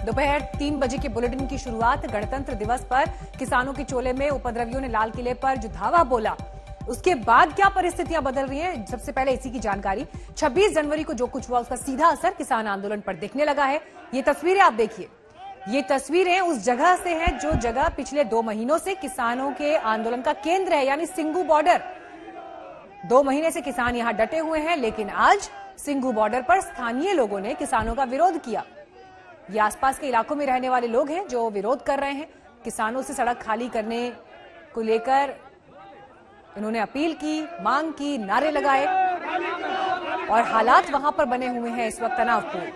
दोपहर 3 बजे के बुलेटिन की शुरुआत गणतंत्र दिवस पर किसानों के चोले में उपद्रवियों ने लाल किले पर जो धावा बोला, उसके बाद क्या परिस्थितियां बदल रही हैं, सबसे पहले इसी की जानकारी। 26 जनवरी को जो कुछ हुआ उसका सीधा असर किसान आंदोलन पर दिखने लगा है। ये तस्वीरें आप देखिए, ये तस्वीरें उस जगह से हैं जो जगह पिछले 2 महीनों से किसानों के आंदोलन का केंद्र है, यानी सिंघू बॉर्डर। 2 महीने से किसान यहां डटे हुए हैं, लेकिन आज सिंघू बॉर्डर पर स्थानीय लोगों ने किसानों का विरोध किया। ये आसपास के इलाकों में रहने वाले लोग हैं जो विरोध कर रहे हैं। किसानों से सड़क खाली करने को लेकर इन्होंने अपील की, मांग की, नारे लगाए और हालात वहां पर बने हुए हैं इस वक्त तनावपूर्ण।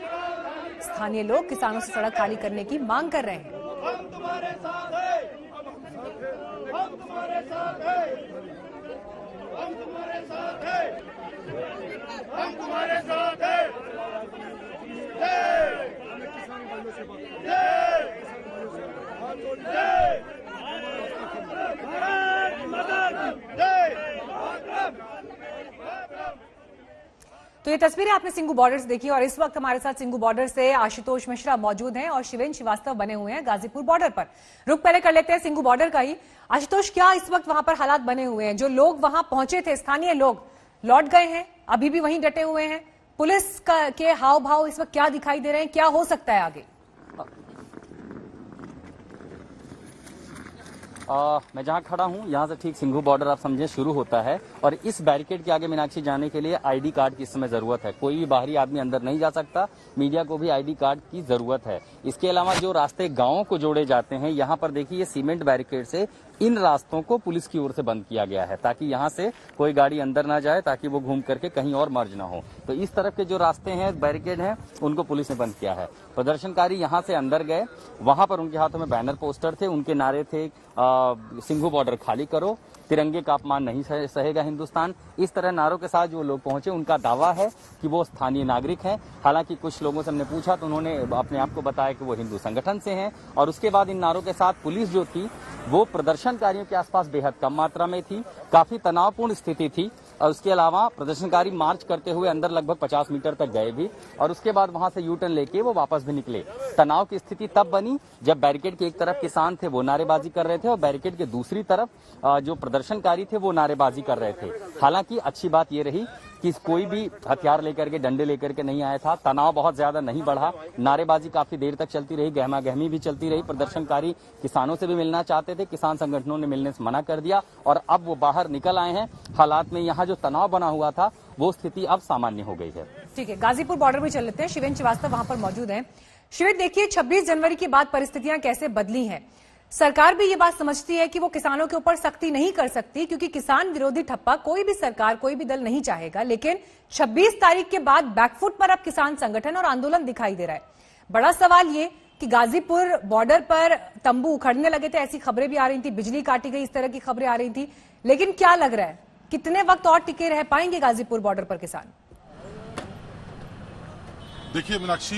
स्थानीय लोग किसानों से सड़क खाली करने की मांग कर रहे हैं। हम तुम्हारे साथ हैं, हम तुम्हारे साथ हैं, हम तुम्हारे साथ हैं, हम तुम्हारे साथ हैं। तो ये तस्वीरें आपने सिंघू बॉर्डर से देखी और इस वक्त हमारे साथ सिंघू बॉर्डर से आशुतोष मिश्रा मौजूद हैं और शिवेन श्रीवास्तव बने हुए हैं गाजीपुर बॉर्डर पर। रुक पहले कर लेते हैं सिंघू बॉर्डर का ही। आशुतोष, क्या इस वक्त वहां पर हालात बने हुए हैं? जो लोग वहां पहुंचे थे, स्थानीय लोग लौट गए हैं, अभी भी वहीं डटे हुए हैं? पुलिस के हाव भाव इस वक्त क्या दिखाई दे रहे हैं? क्या हो सकता है आगे? मैं जहां खड़ा हूं यहां से ठीक सिंघू बॉर्डर आप समझे शुरू होता है और इस बैरिकेड के आगे मीनाक्षी जाने के लिए आईडी कार्ड की इस समय जरूरत है। कोई भी बाहरी आदमी अंदर नहीं जा सकता, मीडिया को भी आईडी कार्ड की जरूरत है। इसके अलावा जो रास्ते गांवों को जोड़े जाते हैं, यहां पर देखिए ये सीमेंट बैरिकेड से इन रास्तों को पुलिस की ओर से बंद किया गया है ताकि यहां से कोई गाड़ी अंदर ना जाए, ताकि वो घूम करके कहीं और मर्ज ना हो। तो इस तरफ के जो रास्ते हैं, बैरिकेड हैं, उनको पुलिस ने बंद किया है। प्रदर्शनकारी यहां से अंदर गए, वहां पर उनके हाथों में बैनर पोस्टर थे, उनके नारे थे सिंघू बॉर्डर खाली करो, तिरंगे का अपमान नहीं सहेगा हिंदुस्तान। इस तरह नारों के साथ जो लोग पहुंचे, उनका दावा है कि वो स्थानीय नागरिक हैं। हालांकि कुछ लोगों से हमने पूछा तो उन्होंने अपने आप को बताया कि वो हिंदू संगठन से हैं। और उसके बाद इन नारों के साथ पुलिस जो थी वो प्रदर्शनकारियों के आसपास बेहद कम मात्रा में थी, काफी तनावपूर्ण स्थिति थी। और उसके अलावा प्रदर्शनकारी मार्च करते हुए अंदर लगभग 50 मीटर तक गए भी और उसके बाद वहां से यू टर्न लेके वो वापस भी निकले। तनाव की स्थिति तब बनी जब बैरिकेड के एक तरफ किसान थे, वो नारेबाजी कर रहे थे और बैरिकेड के दूसरी तरफ जो प्रदर्शनकारी थे वो नारेबाजी कर रहे थे। हालांकि अच्छी बात ये रही कि कोई भी हथियार लेकर के, डंडे लेकर के नहीं आया था। तनाव बहुत ज्यादा नहीं बढ़ा, नारेबाजी काफी देर तक चलती रही, गहमा गहमी भी चलती रही। प्रदर्शनकारी किसानों से भी मिलना चाहते थे, किसान संगठनों ने मिलने से मना कर दिया और अब वो बाहर निकल आए हैं। हालात में यहाँ जो तनाव बना हुआ था वो स्थिति अब सामान्य हो गई है। ठीक है, गाजीपुर बॉर्डर में चल लेते हैं। शिवेन श्रीवास्तव वहां पर मौजूद हैं। शिवेन, देखिए 26 जनवरी के बाद परिस्थितियां कैसे बदली हैं। सरकार भी ये बात समझती है कि वो किसानों के ऊपर सख्ती नहीं कर सकती क्योंकि किसान विरोधी ठप्पा कोई भी सरकार, कोई भी दल नहीं चाहेगा। लेकिन 26 तारीख के बाद बैकफुट पर अब किसान संगठन और आंदोलन दिखाई दे रहा है। बड़ा सवाल ये कि गाजीपुर बॉर्डर पर तंबू उखड़ने लगे थे, ऐसी खबरें भी आ रही थी, बिजली काटी गई, इस तरह की खबरें आ रही थी। लेकिन क्या लग रहा है, कितने वक्त और टिके रह पाएंगे गाजीपुर बॉर्डर पर किसान? देखिए मीनाक्षी,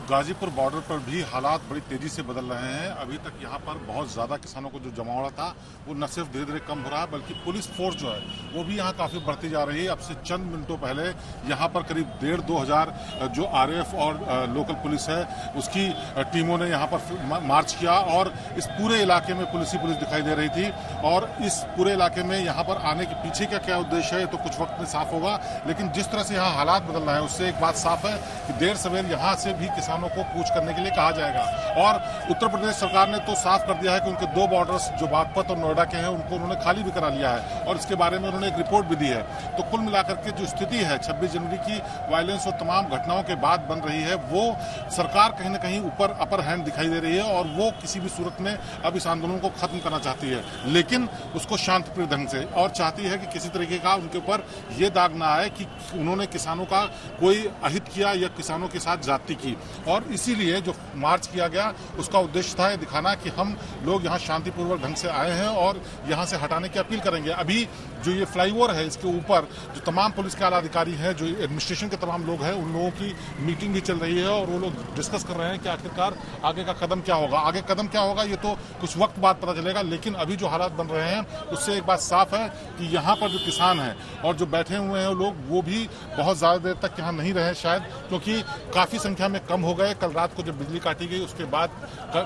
गाजीपुर बॉर्डर पर भी हालात बड़ी तेजी से बदल रहे हैं। अभी तक यहाँ पर बहुत ज्यादा किसानों को जो जमावड़ा था वो न सिर्फ धीरे धीरे कम हो रहा है, बल्कि पुलिस फोर्स जो है वो भी यहाँ काफी बढ़ती जा रही है। अब से चंद मिनटों पहले यहाँ पर करीब 1,500-2 हजार जो आरएएफ और लोकल पुलिस है उसकी टीमों ने यहाँ पर मार्च किया और इस पूरे इलाके में पुलिस ही पुलिस दिखाई दे रही थी। और इस पूरे इलाके में यहाँ पर आने के पीछे का क्या उद्देश्य है तो कुछ वक्त में साफ होगा। लेकिन जिस तरह से यहाँ हालात बदल रहे हैं उससे एक बात साफ है कि सवेर यहां से भी किसानों को कूच करने के लिए कहा जाएगा। और उत्तर प्रदेश सरकार ने तो साफ कर दिया है कि उनके 2 बॉर्डर्स जो बागपत और नोएडा के हैं उनको उन्होंने खाली भी करा लिया है और इसके बारे में उन्होंने एक रिपोर्ट भी दी है। तो कुल मिलाकर के जो स्थिति है 26 जनवरी की वायलेंस और तमाम घटनाओं के बाद बन रही है, वो सरकार कहीं न कहीं ऊपर अपर हैंड दिखाई दे रही है और वो किसी भी सूरत में अब इस आंदोलन को खत्म करना चाहती है, लेकिन उसको शांतिप्रिय ढंग से, और चाहती है कि किसी तरीके का उनके ऊपर ये दाग ना आए कि उन्होंने किसानों का कोई अहित किया या किसानों के साथ जाति की। और इसीलिए जो मार्च किया गया उसका उद्देश्य था दिखाना कि हम लोग यहाँ शांतिपूर्वक ढंग से आए हैं और यहाँ से हटाने की अपील करेंगे। अभी जो ये फ्लाईओवर है इसके ऊपर जो तमाम पुलिस के आला अधिकारी हैं, जो एडमिनिस्ट्रेशन के तमाम लोग हैं, उन लोगों की मीटिंग भी चल रही है और वो लोग डिस्कस कर रहे हैं कि आखिरकार आगे का कदम क्या होगा। आगे कदम क्या होगा ये तो कुछ वक्त बाद पता चलेगा, लेकिन अभी जो हालात बन रहे हैं उससे एक बात साफ है कि यहाँ पर जो किसान हैं और जो बैठे हुए हैं लोग, वो भी बहुत ज्यादा देर तक यहाँ नहीं रहे शायद, क्योंकि भी काफी संख्या में कम हो गए। कल रात को जब बिजली काटी गई उसके बाद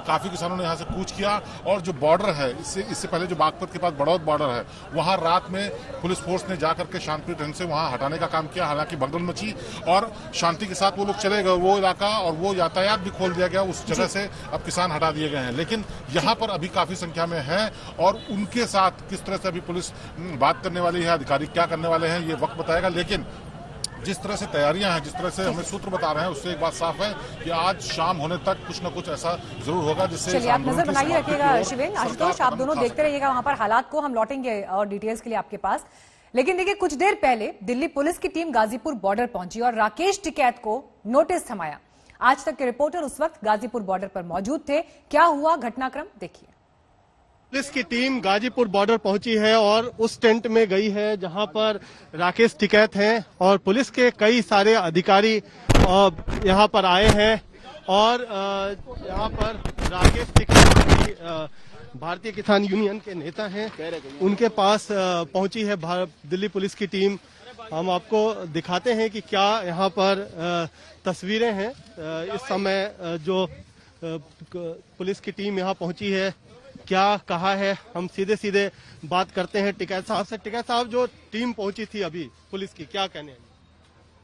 काफी किसानों ने यहाँ से कूच किया और जो बॉर्डर है इससे पहले जो बागपत के पास बड़ौद बॉर्डर है वहां रात में पुलिस फोर्स ने जाकर के शांतिपूर्ण ढंग से वहां हटाने का काम किया। हालांकि भगदड़ मची और शांति के साथ वो लोग चले गए, वो इलाका और वो यातायात भी खोल दिया गया। उस जगह से अब किसान हटा दिए गए हैं, लेकिन यहाँ पर अभी काफी संख्या में है और उनके साथ किस तरह से अभी पुलिस बात करने वाली है, अधिकारी क्या करने वाले हैं, ये वक्त बताएगा। लेकिन जिस तरह से तैयारियां हैं, जिस तरह से हमें सूत्र बता रहे हैं, उससे एक बात साफ है कि आज शाम होने तक कुछ न कुछ ऐसा जरूर होगा जिससे चलिए आप नजर बनाइए रखिएगा। शिवेन, आशुतोष, आप दोनों देखते रहिएगा वहां पर हालात को, हम लौटेंगे और डिटेल्स के लिए आपके पास। लेकिन देखिए, कुछ देर पहले दिल्ली पुलिस की टीम गाजीपुर बॉर्डर पहुंची और राकेश टिकैत को नोटिस थमाया। आज तक के रिपोर्टर उस वक्त गाजीपुर बॉर्डर पर मौजूद थे। क्या हुआ घटनाक्रम देखिए। पुलिस की टीम गाजीपुर बॉर्डर पहुंची है और उस टेंट में गई है जहां पर राकेश टिकैत हैं और पुलिस के कई सारे अधिकारी यहां पर आए हैं और यहां पर राकेश टिकैत भारतीय किसान यूनियन के नेता हैं, उनके पास पहुंची है दिल्ली पुलिस की टीम। हम आपको दिखाते हैं कि क्या यहां पर तस्वीरें हैं। इस समय जो पुलिस की टीम यहां पहुंची है, क्या कहा है, हम सीधे सीधे बात करते हैं टिकैत साहब से। टिकैत साहब, जो टीम पहुंची थी अभी पुलिस की, क्या कहने हैं?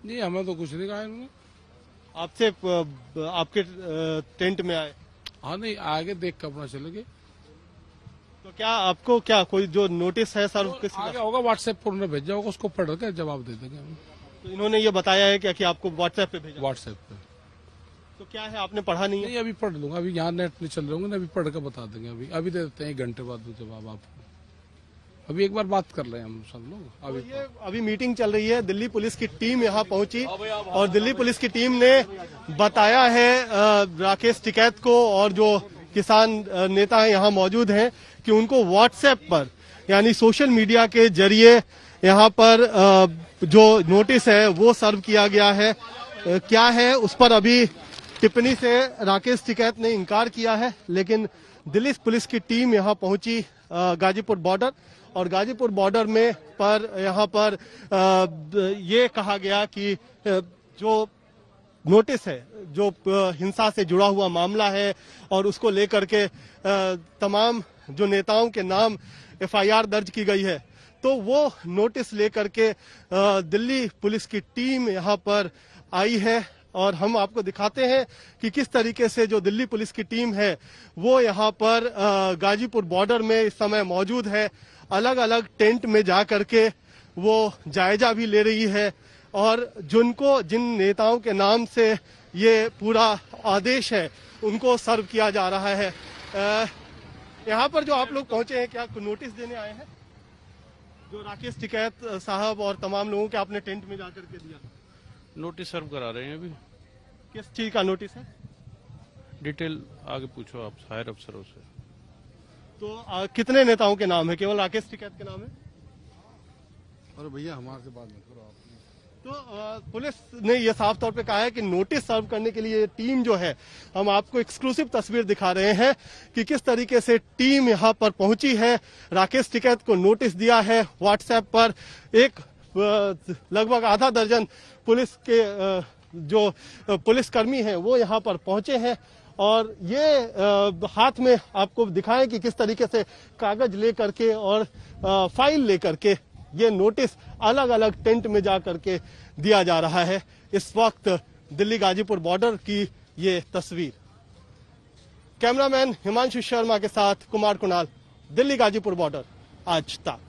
नहीं, हमें तो कुछ नहीं कहा इन्होंने। आपसे आपके टेंट में आए? हाँ, नहीं, आगे देख कर अपना चले गए। तो क्या आपको क्या कोई जो नोटिस है सर किसी आगे होगा, व्हाट्सएप पर उन्होंने भेजा होगा, उसको पढ़ के जवाब दे देंगे हम। तो इन्होंने ये बताया है क्या कि आपको व्हाट्सएप पे भेजा? व्हाट्सएप पे। तो क्या है, आपने पढ़ा नहीं है? नहीं, अभी पढ़ लूंगा, अभी यहाँ नेट नहीं चल रहे होंगे ना, अभी पढ़ कर बता देंगे। अभी दे देते हैं, 1 घंटे बाद दो जवाब आपको। अभी एक बार बात कर रहे हैं हम सब लोग। अभी मीटिंग चल रही है। दिल्ली पुलिस की टीम यहाँ पहुंची और दिल्ली पुलिस की टीम ने बताया है राकेश टिकैत को और जो किसान नेता है यहाँ मौजूद हैं कि उनको व्हाट्सएप पर यानी सोशल मीडिया के जरिए यहाँ पर जो नोटिस है वो सर्व किया गया है। क्या है उस पर अभी टिप्पणी से राकेश टिकैत ने इनकार किया है, लेकिन दिल्ली पुलिस की टीम यहाँ पहुंची गाजीपुर बॉर्डर और गाजीपुर बॉर्डर में पर यहाँ पर ये कहा गया कि जो नोटिस है, जो हिंसा से जुड़ा हुआ मामला है और उसको लेकर के तमाम जो नेताओं के नाम एफआईआर दर्ज की गई है, तो वो नोटिस लेकर के दिल्ली पुलिस की टीम यहाँ पर आई है और हम आपको दिखाते हैं कि किस तरीके से जो दिल्ली पुलिस की टीम है वो यहाँ पर गाजीपुर बॉर्डर में इस समय मौजूद है। अलग अलग टेंट में जा करके वो जायजा भी ले रही है और जिन नेताओं के नाम से ये पूरा आदेश है उनको सर्व किया जा रहा है। यहाँ पर जो आप लोग पहुंचे हैं, क्या नोटिस देने आए हैं? जो राकेश टिकैत साहब और तमाम लोगों के आपने टेंट में जाकर के दिया, नोटिस सर्व करा रहे हैं अभी। किस चीज का नोटिस है? डिटेल आगे पूछो आप हायर अफसरों से। तो कितने नेताओं के नाम है? केवल राकेश टिकैत के नाम है? अरे भैया हमारे से बात मत करो आप। तो पुलिस ने यह साफ तौर पे कहा है कि नोटिस सर्व करने के लिए टीम जो है, हम आपको एक्सक्लूसिव तस्वीर दिखा रहे हैं कि किस तरीके से टीम यहां पर पहुंची है। राकेश टिकैत को नोटिस दिया है व्हाट्सएप पर। एक लगभग आधा दर्जन पुलिस के जो पुलिसकर्मी हैं वो यहां पर पहुंचे हैं और ये हाथ में आपको दिखाएं कि किस तरीके से कागज लेकर के और फाइल लेकर के ये नोटिस अलग अलग टेंट में जा करके दिया जा रहा है। इस वक्त दिल्ली गाजीपुर बॉर्डर की ये तस्वीर। कैमरामैन हिमांशु शर्मा के साथ कुमार कुणाल, दिल्ली गाजीपुर बॉर्डर, आज तक।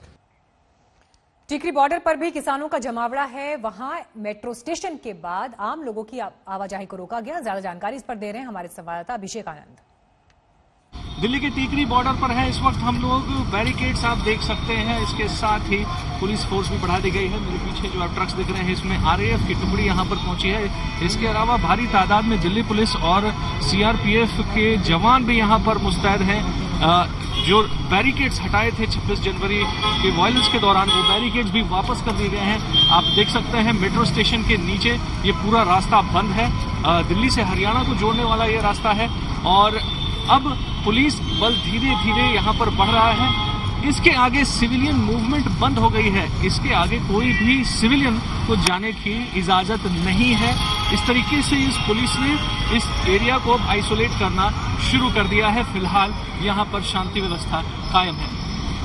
टिकरी बॉर्डर पर भी किसानों का जमावड़ा है। वहां मेट्रो स्टेशन के बाद आम लोगों की आवाजाही को रोका गया। ज्यादा जानकारी इस पर दे रहे हैं हमारे संवाददाता अभिषेक आनंद। दिल्ली के टिकरी बॉर्डर पर है इस वक्त हम लोग। बैरिकेड्स आप देख सकते हैं, इसके साथ ही पुलिस फोर्स भी बढ़ा दी गई है। मेरे पीछे जो आप ट्रक्स दिख रहे हैं इसमें आरएएफ की टुकड़ी यहां पर पहुंची है। इसके अलावा भारी तादाद में दिल्ली पुलिस और सीआरपीएफ के जवान भी यहां पर मुस्तैद हैं। जो बैरिकेड्स हटाए थे 26 जनवरी के वायलेंस के दौरान, वो बैरिकेड्स भी वापस कर दिए गए हैं। आप देख सकते हैं मेट्रो स्टेशन के नीचे ये पूरा रास्ता बंद है। दिल्ली से हरियाणा को जोड़ने वाला ये रास्ता है और अब पुलिस बल धीरे धीरे यहां पर बढ़ रहा है। इसके आगे सिविलियन मूवमेंट बंद हो गई है। इसके आगे कोई भी सिविलियन को जाने की इजाजत नहीं है। इस तरीके से इस पुलिस ने इस एरिया को आइसोलेट करना शुरू कर दिया है। फिलहाल यहाँ पर शांति व्यवस्था कायम है।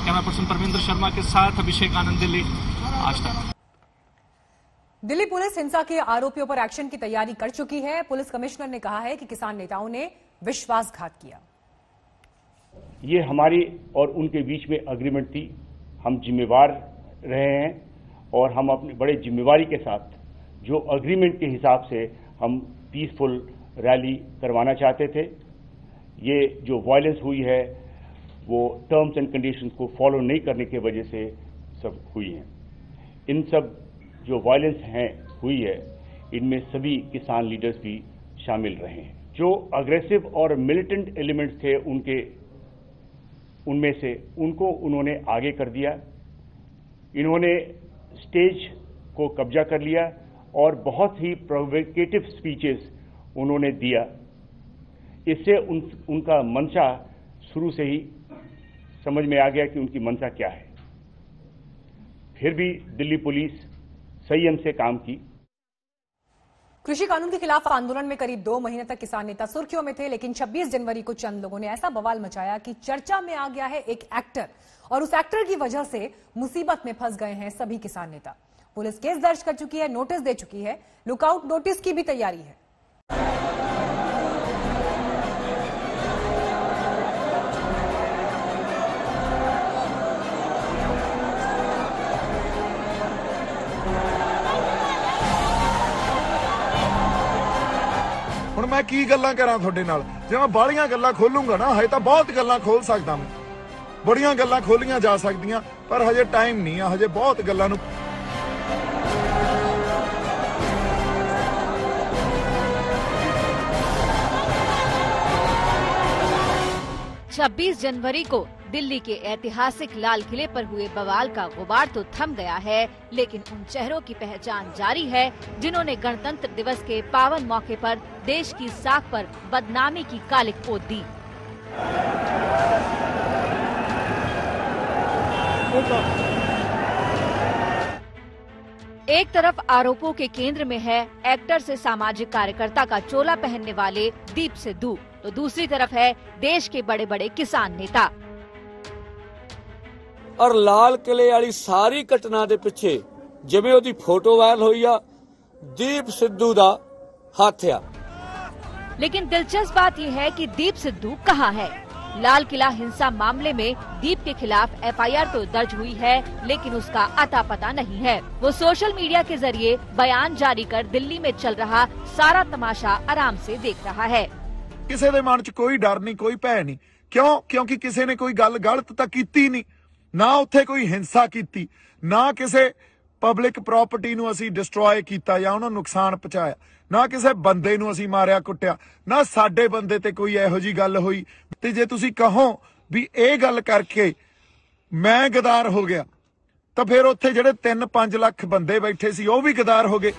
कैमरा पर्सन परमेंद्र शर्मा के साथ अभिषेक आनंद, दिल्ली, आज तक। दिल्ली पुलिस हिंसा के आरोपियों पर एक्शन की तैयारी कर चुकी है। पुलिस कमिश्नर ने कहा है कि किसान नेताओं ने विश्वासघात किया। ये हमारी और उनके बीच में एग्रीमेंट थी। हम जिम्मेवार रहे हैं और हम अपनी बड़े जिम्मेवारी के साथ जो एग्रीमेंट के हिसाब से हम पीसफुल रैली करवाना चाहते थे। ये जो वायलेंस हुई है वो टर्म्स एंड कंडीशंस को फॉलो नहीं करने की वजह से सब हुई है। इन सब जो वायलेंस हुई है इनमें सभी किसान लीडर्स भी शामिल रहे हैं। जो अग्रेसिव और मिलिटेंट एलिमेंट्स थे उनमें से उनको उन्होंने आगे कर दिया। इन्होंने स्टेज को कब्जा कर लिया और बहुत ही प्रोवोकेटिव स्पीचेस उन्होंने दिया। इससे उनका मंशा शुरू से ही समझ में आ गया कि उनकी मंशा क्या है। फिर भी दिल्ली पुलिस संयम से काम की। कृषि कानून के खिलाफ आंदोलन में करीब 2 महीने तक किसान नेता सुर्खियों में थे, लेकिन 26 जनवरी को चंद लोगों ने ऐसा बवाल मचाया कि चर्चा में आ गया है एक एक्टर, और उस एक्टर की वजह से मुसीबत में फंस गए हैं सभी किसान नेता। पुलिस केस दर्ज कर चुकी है, नोटिस दे चुकी है, लुकआउट नोटिस की भी तैयारी है। ਹੁਣ मैं की गल्लां करा ਤੁਹਾਡੇ ਨਾਲ। ਜੇ मैं ਬਾਲੀਆਂ ਗੱਲਾਂ ਖੋਲੂੰਗਾ ਨਾ, ਹਜੇ ਤਾਂ ਬਹੁਤ ਗੱਲਾਂ ਖੋਲ ਸਕਦਾ ਮੈਂ। ਬੜੀਆਂ ਗੱਲਾਂ ਖੋਲੀਆਂ ਜਾ ਸਕਦੀਆਂ, ਪਰ ਹਜੇ ਟਾਈਮ ਨਹੀਂ ਆ। ਹਜੇ ਬਹੁਤ ਗੱਲਾਂ ਨੂੰ 26 जनवरी को दिल्ली के ऐतिहासिक लाल किले पर हुए बवाल का गुबार तो थम गया है, लेकिन उन चेहरों की पहचान जारी है जिन्होंने गणतंत्र दिवस के पावन मौके पर देश की साख पर बदनामी की कालिक पोत दी। एक तरफ आरोपों के केंद्र में है एक्टर से सामाजिक कार्यकर्ता का चोला पहनने वाले दीप सिद्धू, तो दूसरी तरफ है देश के बड़े बड़े किसान नेता। और लाल किले वाली सारी घटना के पिछे जिवें ओदी फोटो वायरल हुई आ, दीप सिद्धू दा हाथ आ। लेकिन दिलचस्प बात यह है कि दीप सिद्धू कहाँ है। लाल किला हिंसा मामले में दीप के खिलाफ एफआईआर तो दर्ज हुई है, लेकिन उसका अता पता नहीं है। वो सोशल मीडिया के जरिए बयान जारी कर दिल्ली में चल रहा सारा तमाशा आराम से देख रहा है। किसी के मन च कोई डर नहीं, कोई भय नहीं। क्यों? क्योंकि किसी ने कोई गल गलत तो की नहीं, ना उत्थे कोई हिंसा की, ना किसी पब्लिक प्रॉपर्टी नूं असीं डिस्ट्रॉय कीता या उन्होंने नुकसान पहुंचाया, ना किसी बंदे नूं असीं मारिया कुटिया, ना साडे बंदे ते कोई इहो जी गल हुई। ते जे तुसीं कहो भी ये गल करके मैं गदार हो गया, तो फिर उत्थे जिहड़े 3-5 लाख बंदे बैठे सी वो भी गदार हो गए।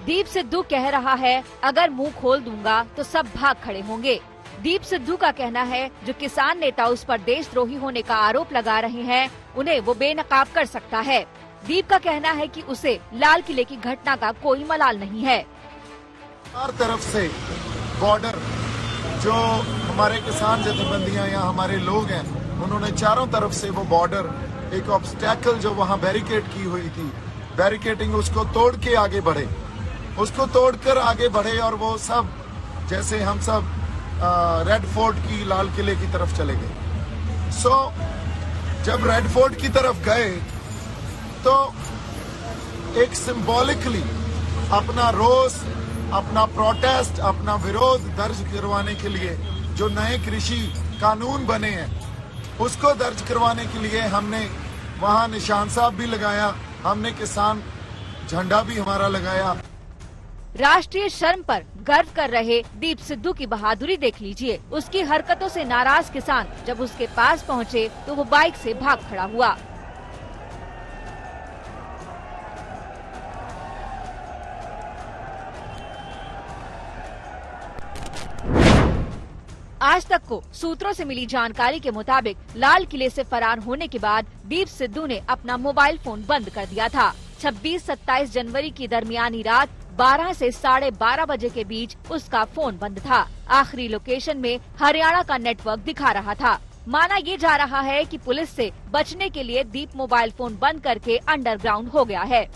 दीप सिद्धू कह रहा है अगर मुंह खोल दूंगा तो सब भाग खड़े होंगे। दीप सिद्धू का कहना है जो किसान नेता उस पर देशद्रोही होने का आरोप लगा रहे हैं उन्हें वो बेनकाब कर सकता है। दीप का कहना है कि उसे लाल किले की घटना का कोई मलाल नहीं है। हर तरफ से बॉर्डर जो हमारे किसान जथेबंदियां या हमारे लोग हैं, उन्होंने चारों तरफ से वो बॉर्डर एक ऑब्स्टेकल जो वहाँ बैरिकेड की हुई थी, बैरिकेडिंग उसको तोड़ के आगे बढ़े, उसको तोड़कर आगे बढ़े और वो सब जैसे हम सब रेड फोर्ट की लाल किले की तरफ चले गए। जब रेड फोर्ट की तरफ गए तो एक सिंबॉलिकली अपना रोष, अपना प्रोटेस्ट, अपना विरोध दर्ज करवाने के लिए जो नए कृषि कानून बने हैं उसको दर्ज करवाने के लिए हमने वहां निशान साहब भी लगाया, हमने किसान झंडा भी हमारा लगाया। राष्ट्रीय शर्म पर गर्व कर रहे दीप सिद्धू की बहादुरी देख लीजिए। उसकी हरकतों से नाराज किसान जब उसके पास पहुंचे तो वो बाइक से भाग खड़ा हुआ। आज तक को सूत्रों से मिली जानकारी के मुताबिक लाल किले से फरार होने के बाद दीप सिद्धू ने अपना मोबाइल फोन बंद कर दिया था। 26-27 जनवरी की दरमियानी रात 12 से 12:30 बजे के बीच उसका फोन बंद था। आखिरी लोकेशन में हरियाणा का नेटवर्क दिखा रहा था। माना ये जा रहा है कि पुलिस से बचने के लिए दीप मोबाइल फोन बंद करके अंडरग्राउंड हो गया है।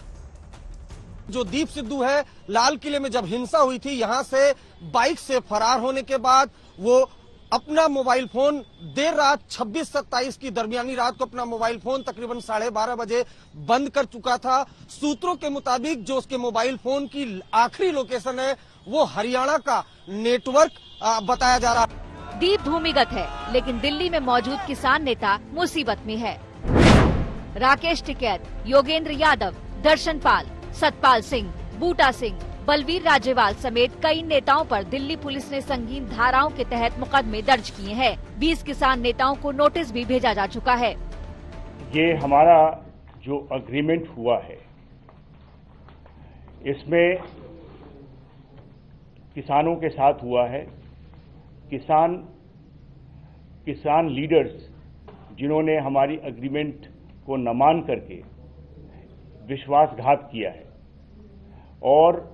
जो दीप सिद्धू है, लाल किले में जब हिंसा हुई थी, यहाँ से बाइक से फरार होने के बाद वो अपना मोबाइल फोन देर रात 26-27 की दरमियानी रात को अपना मोबाइल फोन तकरीबन 12:30 बजे बंद कर चुका था। सूत्रों के मुताबिक जो उसके मोबाइल फोन की आखिरी लोकेशन है वो हरियाणा का नेटवर्क बताया जा रहा है। दीप भूमिगत है, लेकिन दिल्ली में मौजूद किसान नेता मुसीबत में है। राकेश टिकैत, योगेंद्र यादव, दर्शन पाल, सतपाल सिंह, बूटा सिंह, बलवीर राजेवाल समेत कई नेताओं पर दिल्ली पुलिस ने संगीन धाराओं के तहत मुकदमे दर्ज किए हैं। 20 किसान नेताओं को नोटिस भी भेजा जा चुका है। ये हमारा जो अग्रीमेंट हुआ है, इसमें किसानों के साथ हुआ है। किसान लीडर्स जिन्होंने हमारी अग्रीमेंट को न मान करके विश्वासघात किया है, और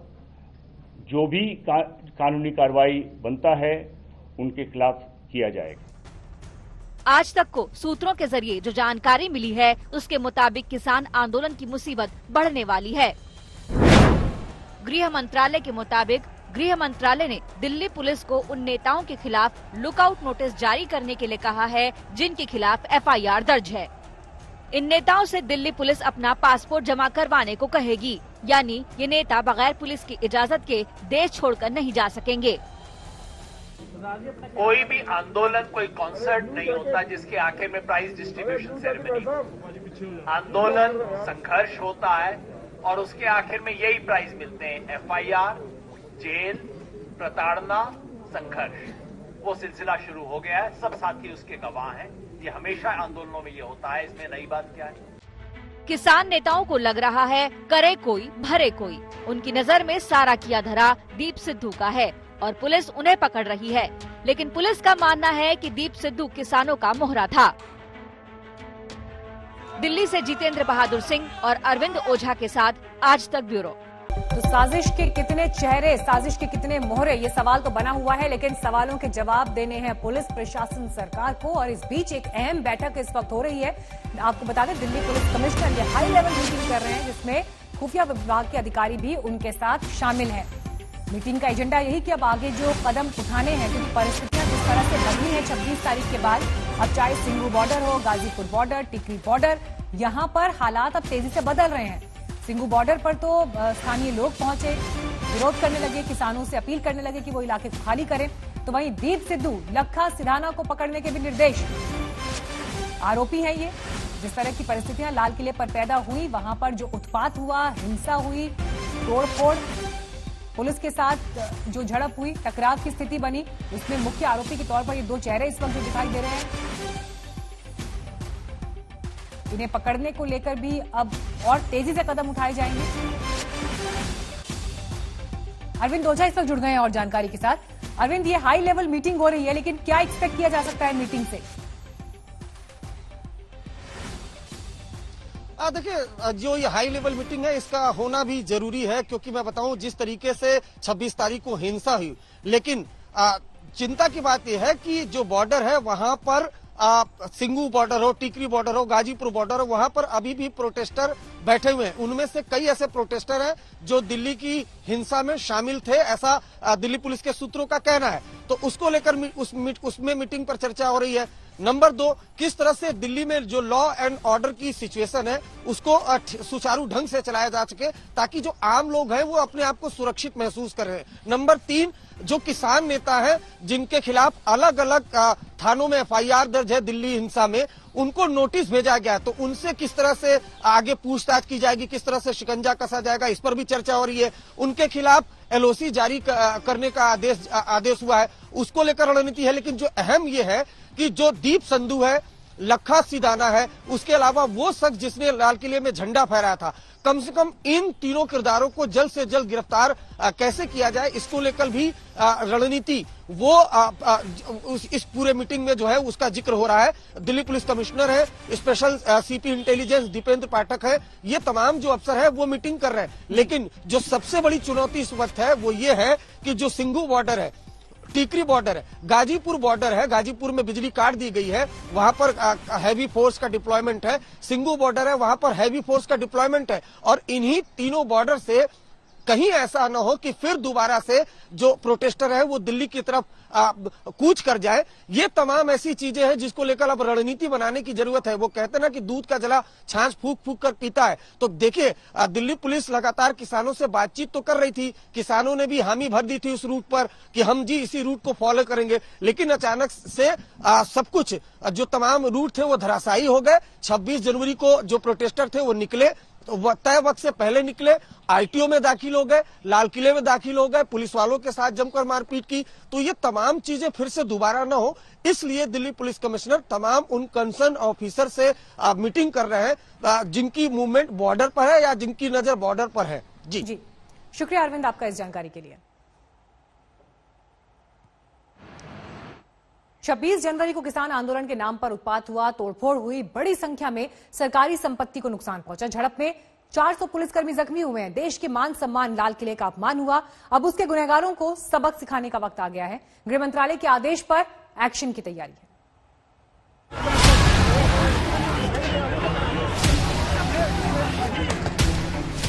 जो भी कानूनी कार्रवाई बनता है उनके खिलाफ किया जाएगा। आज तक को सूत्रों के जरिए जो जानकारी मिली है उसके मुताबिक किसान आंदोलन की मुसीबत बढ़ने वाली है। गृह मंत्रालय के मुताबिक गृह मंत्रालय ने दिल्ली पुलिस को उन नेताओं के खिलाफ लुकआउट नोटिस जारी करने के लिए कहा है जिनके खिलाफ FIR दर्ज है। इन नेताओं से दिल्ली पुलिस अपना पासपोर्ट जमा करवाने को कहेगी, यानी ये नेता बगैर पुलिस की इजाजत के देश छोड़कर नहीं जा सकेंगे। कोई भी आंदोलन कोई कॉन्सर्ट नहीं होता जिसके आखिर में प्राइज डिस्ट्रीब्यूशन सेरेमनी। आंदोलन संघर्ष होता है और उसके आखिर में यही प्राइज मिलते हैं, FIR, जेल, प्रताड़ना, संघर्ष। वो सिलसिला शुरू हो गया है, सब साथी उसके गवाह हैं। ये हमेशा आंदोलनों में ये होता है, इसमें नई बात क्या है। किसान नेताओं को लग रहा है करे कोई भरे कोई। उनकी नजर में सारा किया धरा दीप सिद्धू का है और पुलिस उन्हें पकड़ रही है, लेकिन पुलिस का मानना है कि दीप सिद्धू किसानों का मोहरा था। दिल्ली से जितेंद्र बहादुर सिंह और अरविंद ओझा के साथ आज तक ब्यूरो। तो साजिश के कितने चेहरे, साजिश के कितने मोहरे, ये सवाल तो बना हुआ है, लेकिन सवालों के जवाब देने हैं पुलिस प्रशासन सरकार को। और इस बीच एक अहम बैठक इस वक्त हो रही है। आपको बता दें, दिल्ली पुलिस कमिश्नर ये हाई लेवल मीटिंग कर रहे हैं, जिसमें खुफिया विभाग के अधिकारी भी उनके साथ शामिल हैं। मीटिंग का एजेंडा यही कि अब आगे जो कदम उठाने हैं, क्योंकि परिस्थितियां जिस तरह से बदली हैं 26 तारीख के बाद, अब चाहे सिंघू बॉर्डर हो, गाजीपुर बॉर्डर, टिकरी बॉर्डर, यहाँ पर हालात अब तेजी से बदल रहे हैं। सिंघू बॉर्डर पर तो स्थानीय लोग पहुंचे, विरोध करने लगे, किसानों से अपील करने लगे कि वो इलाके को खाली करें। तो वहीं दीप सिद्धू, लखा सिधाना को पकड़ने के भी निर्देश। आरोपी हैं ये। जिस तरह की परिस्थितियां लाल किले पर पैदा हुई, वहां पर जो उत्पात हुआ, हिंसा हुई, तोड़फोड़, पुलिस के साथ जो झड़प हुई, टकराव की स्थिति बनी, उसमें मुख्य आरोपी के तौर पर ये दो चेहरे इस वक्त जो दिखाई दे रहे हैं। इन्हें पकड़ने को लेकर भी अब और तेजी से कदम उठाए जाएंगे। अरविंद ओझा इस वक्त जुड़ गए हैं और जानकारी के साथ। अरविंद, ये हाई लेवल मीटिंग हो रही है, लेकिन क्या एक्सपेक्ट किया जा सकता है मीटिंग से? देखिए, जो ये हाई लेवल मीटिंग है इसका होना भी जरूरी है, क्योंकि मैं बताऊं जिस तरीके से 26 तारीख को हिंसा हुई, लेकिन चिंता की बात यह है कि जो बॉर्डर है वहां पर सिंघू बॉर्डर हो, टिकरी बॉर्डर हो, गाजीपुर बॉर्डर हो, वहां पर अभी भी प्रोटेस्टर बैठे हुए हैं। उनमें से कई ऐसे प्रोटेस्टर हैं जो दिल्ली की हिंसा में शामिल थे, ऐसा दिल्ली पुलिस के सूत्रों का कहना है। तो उसको लेकर उसमें मीटिंग पर चर्चा हो रही है। नंबर 2, किस तरह से दिल्ली में जो लॉ एंड ऑर्डर की सिचुएशन है उसको सुचारू ढंग से चलाया जा सके, ताकि जो आम लोग हैं वो अपने आप को सुरक्षित महसूस कर रहे हैं। नंबर 3, जो किसान नेता हैं जिनके खिलाफ अलग अलग थानों में FIR दर्ज है दिल्ली हिंसा में, उनको नोटिस भेजा गया, तो उनसे किस तरह से आगे पूछताछ की जाएगी, किस तरह से शिकंजा कसा जाएगा, इस पर भी चर्चा हो रही है। उनके खिलाफ LOC जारी करने का आदेश हुआ है, उसको लेकर रणनीति है। लेकिन जो अहम ये है कि जो दीप सिद्धू है लखा सिदाना है, उसके अलावा वो शख्स जिसने लाल किले में झंडा फहराया था, कम से कम इन तीनों किरदारों को जल्द से जल्द गिरफ्तार कैसे किया जाए, इसको लेकर भी रणनीति वो इस पूरे मीटिंग में जो है उसका जिक्र हो रहा है। दिल्ली पुलिस कमिश्नर है, स्पेशल सीपी इंटेलिजेंस दीपेंद्र पाठक है, ये तमाम जो अफसर है वो मीटिंग कर रहे हैं। लेकिन जो सबसे बड़ी चुनौती इस वक्त है वो ये है कि जो सिंघू बॉर्डर है, टीकरी बॉर्डर है, गाजीपुर बॉर्डर है, गाजीपुर में बिजली काट दी गई है, वहां पर हैवी फोर्स का डिप्लॉयमेंट है। सिंघू बॉर्डर है, वहां पर हैवी फोर्स का डिप्लॉयमेंट है। और इन्हीं तीनों बॉर्डर से कहीं ऐसा न हो कि फिर दोबारा से जो प्रोटेस्टर है वो दिल्ली की तरफ कूच कर जाए। ये तमाम ऐसी चीजें हैं जिसको लेकर अब रणनीति बनाने की जरूरत है। वो कहते हैं ना कि दूध का जला छाछ फूंक फूंक कर पीता है। तो देखिए, दिल्ली पुलिस लगातार किसानों से बातचीत तो कर रही थी, किसानों ने भी हामी भर दी थी उस रूट पर कि हम जी इसी रूट को फॉलो करेंगे, लेकिन अचानक से सब कुछ जो तमाम रूट थे वो धराशायी हो गए। 26 जनवरी को जो प्रोटेस्टर थे वो निकले, तो तय वक्त से पहले निकले, आईटीओ में दाखिल हो गए, लाल किले में दाखिल हो गए, पुलिस वालों के साथ जमकर मारपीट की। तो ये तमाम चीजें फिर से दोबारा न हो, इसलिए दिल्ली पुलिस कमिश्नर तमाम उन कंसर्न ऑफिसर से मीटिंग कर रहे हैं जिनकी मूवमेंट बॉर्डर पर है या जिनकी नजर बॉर्डर पर है। जी शुक्रिया अरविंद आपका इस जानकारी के लिए। 26 जनवरी को किसान आंदोलन के नाम पर उत्पात हुआ, तोड़फोड़ हुई, बड़ी संख्या में सरकारी संपत्ति को नुकसान पहुंचा। झड़प में 400 पुलिसकर्मी जख्मी हुए हैं। देश के मान सम्मान लाल किले का अपमान हुआ। अब उसके गुनहगारों को सबक सिखाने का वक्त आ गया है। गृह मंत्रालय के आदेश पर एक्शन की तैयारी है।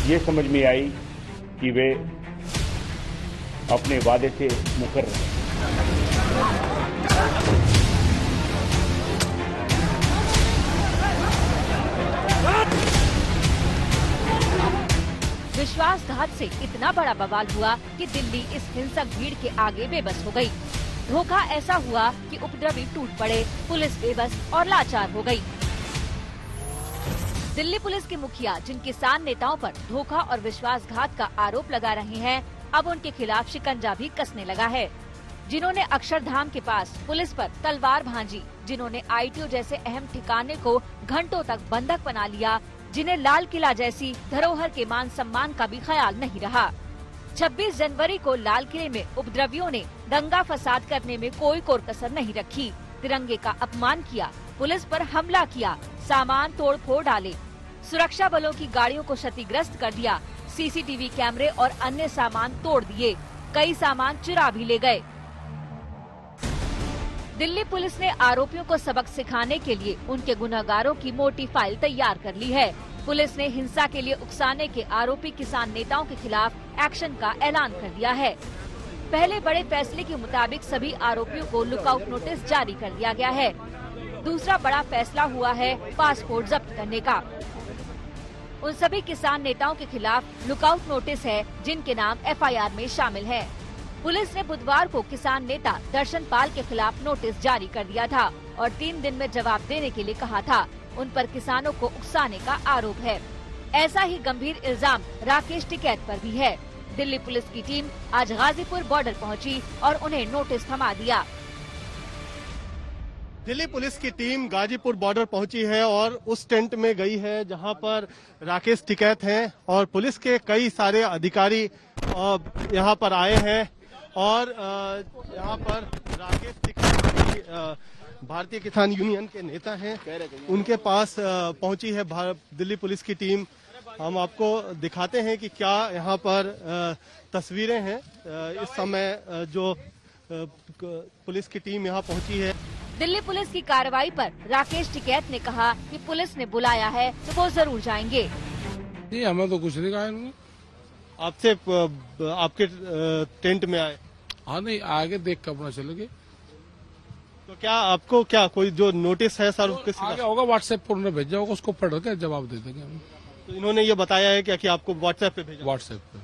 ये समझ में आई कि वे अपने वादे से मुकर रहे हैं। विश्वासघात से इतना बड़ा बवाल हुआ कि दिल्ली इस हिंसक भीड़ के आगे बेबस हो गई। धोखा ऐसा हुआ कि उपद्रवी टूट पड़े, पुलिस बेबस और लाचार हो गई। दिल्ली पुलिस के मुखिया जिन किसान नेताओं पर धोखा और विश्वासघात का आरोप लगा रहे हैं, अब उनके खिलाफ शिकंजा भी कसने लगा है। जिन्होंने अक्षरधाम के पास पुलिस पर तलवार भांजी, जिन्होंने आईटीओ जैसे अहम ठिकाने को घंटों तक बंधक बना लिया, जिन्हें लाल किला जैसी धरोहर के मान सम्मान का भी ख्याल नहीं रहा। 26 जनवरी को लाल किले में उपद्रवियों ने दंगा फसाद करने में कोई कसर नहीं रखी। तिरंगे का अपमान किया, पुलिस पर हमला किया, सामान तोड़ फोड़ डाले, सुरक्षा बलों की गाड़ियों को क्षतिग्रस्त कर दिया, सीसीटीवी कैमरे और अन्य सामान तोड़ दिए, कई सामान चुरा भी ले गए। दिल्ली पुलिस ने आरोपियों को सबक सिखाने के लिए उनके गुनहगारों की मोटी फाइल तैयार कर ली है। पुलिस ने हिंसा के लिए उकसाने के आरोपी किसान नेताओं के खिलाफ एक्शन का ऐलान कर दिया है। पहले बड़े फैसले के मुताबिक सभी आरोपियों को लुकआउट नोटिस जारी कर दिया गया है। दूसरा बड़ा फैसला हुआ है पासपोर्ट जब्त करने का। उन सभी किसान नेताओं के खिलाफ लुकआउट नोटिस है जिनके नाम एफआईआर में शामिल है। पुलिस ने बुधवार को किसान नेता दर्शन पाल के खिलाफ नोटिस जारी कर दिया था और 3 दिन में जवाब देने के लिए कहा था। उन पर किसानों को उकसाने का आरोप है। ऐसा ही गंभीर इल्जाम राकेश टिकैत पर भी है। दिल्ली पुलिस की टीम आज गाजीपुर बॉर्डर पहुंची और उन्हें नोटिस थमा दिया। दिल्ली पुलिस की टीम गाजीपुर बॉर्डर पहुंची है और उस टेंट में गई है जहां पर राकेश टिकैत हैं और पुलिस के कई सारे अधिकारी यहां पर आए हैं और यहाँ पर राकेश टिकैत भारतीय किसान यूनियन के नेता हैं, उनके पास पहुंची है दिल्ली पुलिस की टीम। हम आपको दिखाते हैं कि क्या यहाँ पर तस्वीरें हैं। इस समय जो पुलिस की टीम यहाँ पहुंची है। दिल्ली पुलिस की कार्रवाई पर राकेश टिकैत ने कहा कि पुलिस ने बुलाया है तो वो जरूर जाएंगे। नहीं, हमें तो कुछ नहीं कहा इन्होंने। आपसे आपके टेंट में आए? हाँ, नहीं, आगे देख कर अपना चले गए। तो क्या आपको क्या कोई जो नोटिस है सर तो आगे होगा, व्हाट्सएप पर उन्होंने भेजा होगा, उसको पढ़ के जवाब दे देंगे हम। तो इन्होंने ये बताया है क्या कि आपको व्हाट्सएप पे भेजा? व्हाट्सएप पे।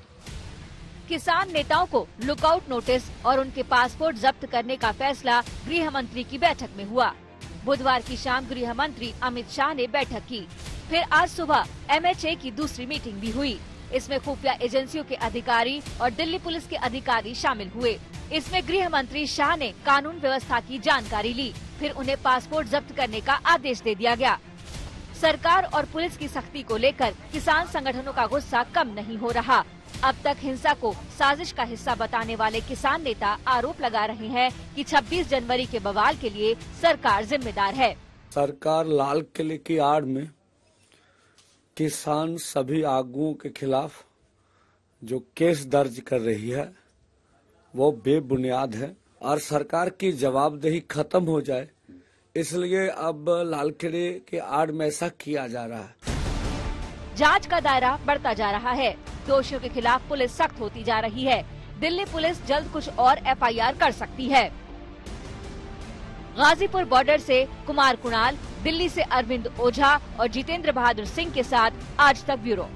किसान नेताओं को लुकआउट नोटिस और उनके पासपोर्ट जब्त करने का फैसला गृह मंत्री की बैठक में हुआ। बुधवार की शाम गृह मंत्री अमित शाह ने बैठक की। फिर आज सुबह MHA की दूसरी मीटिंग भी हुई। इसमें खुफिया एजेंसियों के अधिकारी और दिल्ली पुलिस के अधिकारी शामिल हुए। इसमें गृह मंत्री शाह ने कानून व्यवस्था की जानकारी ली, फिर उन्हें पासपोर्ट जब्त करने का आदेश दे दिया गया। सरकार और पुलिस की सख्ती को लेकर किसान संगठनों का गुस्सा कम नहीं हो रहा। अब तक हिंसा को साजिश का हिस्सा बताने वाले किसान नेता आरोप लगा रहे हैं कि 26 जनवरी के बवाल के लिए सरकार जिम्मेदार है। सरकार लाल किले की आड़ में किसान सभी आगुओं के खिलाफ जो केस दर्ज कर रही है वो बेबुनियाद है और सरकार की जवाबदेही खत्म हो जाए, इसलिए अब लाल किले के आड़ में ऐसा किया जा रहा है। जांच का दायरा बढ़ता जा रहा है, दोषियों के खिलाफ पुलिस सख्त होती जा रही है। दिल्ली पुलिस जल्द कुछ और एफआईआर कर सकती है। गाजीपुर बॉर्डर से कुमार कुणाल, दिल्ली से अरविंद ओझा और जितेंद्र बहादुर सिंह के साथ आज तक ब्यूरो।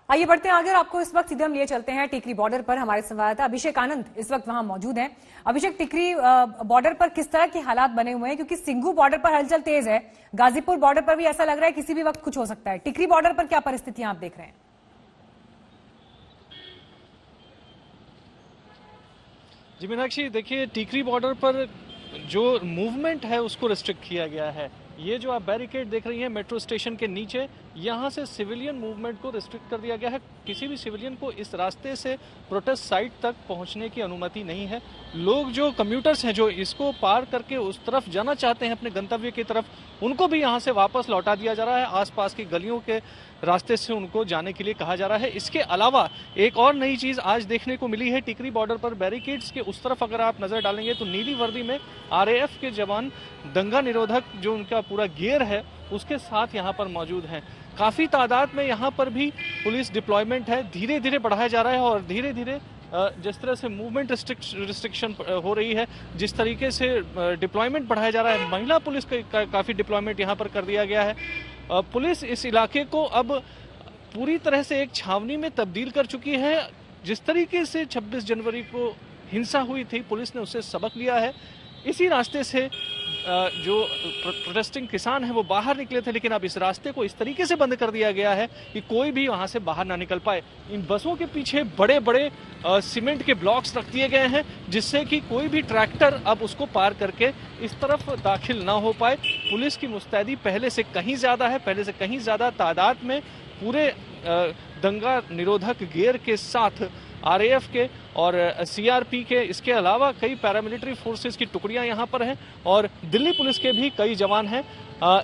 आइए बढ़ते हैं आगे और आपको इस वक्त सीधे हम लिए चलते हैं टिकरी बॉर्डर पर। हमारे संवाददाता अभिषेक आनंद इस वक्त वहां मौजूद हैं। अभिषेक, टिकरी बॉर्डर पर किस तरह के हालात बने हुए हैं, क्योंकि सिंघू बॉर्डर पर हलचल तेज है, गाजीपुर बॉर्डर पर भी ऐसा लग रहा है किसी भी वक्त कुछ हो सकता है। टिकरी बॉर्डर पर क्या परिस्थितियां आप देख रहे हैं? जी मीनाक्षी, देखिए टिकरी बॉर्डर पर जो मूवमेंट है उसको रिस्ट्रिक्ट किया गया है। ये जो आप बैरिकेड देख रही हैं मेट्रो स्टेशन के नीचे, यहाँ से सिविलियन मूवमेंट को रिस्ट्रिक्ट कर दिया गया है। किसी भी सिविलियन को इस रास्ते से प्रोटेस्ट साइट तक पहुँचने की अनुमति नहीं है। लोग जो कम्यूटर्स हैं जो इसको पार करके उस तरफ जाना चाहते हैं अपने गंतव्य की तरफ, उनको भी यहाँ से वापस लौटा दिया जा रहा है। आसपास की गलियों के रास्ते से उनको जाने के लिए कहा जा रहा है। इसके अलावा एक और नई चीज़ आज देखने को मिली है टिकरी बॉर्डर पर। बैरिकेड्स के उस तरफ अगर आप नजर डालेंगे तो नीली वर्दी में आरएएफ के जवान दंगा निरोधक जो उनका पूरा गियर है उसके साथ यहाँ पर मौजूद हैं। काफ़ी तादाद में यहाँ पर भी पुलिस डिप्लॉयमेंट है, धीरे धीरे बढ़ाया जा रहा है। और धीरे धीरे जिस तरह से मूवमेंट रिस्ट्रिक्शन हो रही है, जिस तरीके से डिप्लॉयमेंट बढ़ाया जा रहा है, महिला पुलिस का काफ़ी डिप्लॉयमेंट यहाँ पर कर दिया गया है। पुलिस इस इलाके को अब पूरी तरह से एक छावनी में तब्दील कर चुकी है। जिस तरीके से 26 जनवरी को हिंसा हुई थी, पुलिस ने उससे सबक लिया है। इसी रास्ते से जो प्रोटेस्टिंग किसान हैं वो बाहर निकले थे, लेकिन अब इस रास्ते को इस तरीके से बंद कर दिया गया है कि कोई भी वहां से बाहर ना निकल पाए। इन बसों के पीछे बड़े बड़े सीमेंट के ब्लॉक्स रख दिए गए हैं, जिससे कि कोई भी ट्रैक्टर अब उसको पार करके इस तरफ दाखिल ना हो पाए। पुलिस की मुस्तैदी पहले से कहीं ज़्यादा है, पहले से कहीं ज़्यादा तादाद में पूरे दंगा निरोधक गियर के साथ आरएएफ के और सीआरपी के, इसके अलावा कई पैरामिलिट्री फोर्सेस की टुकड़ियां यहां पर हैं और दिल्ली पुलिस के भी कई जवान हैं।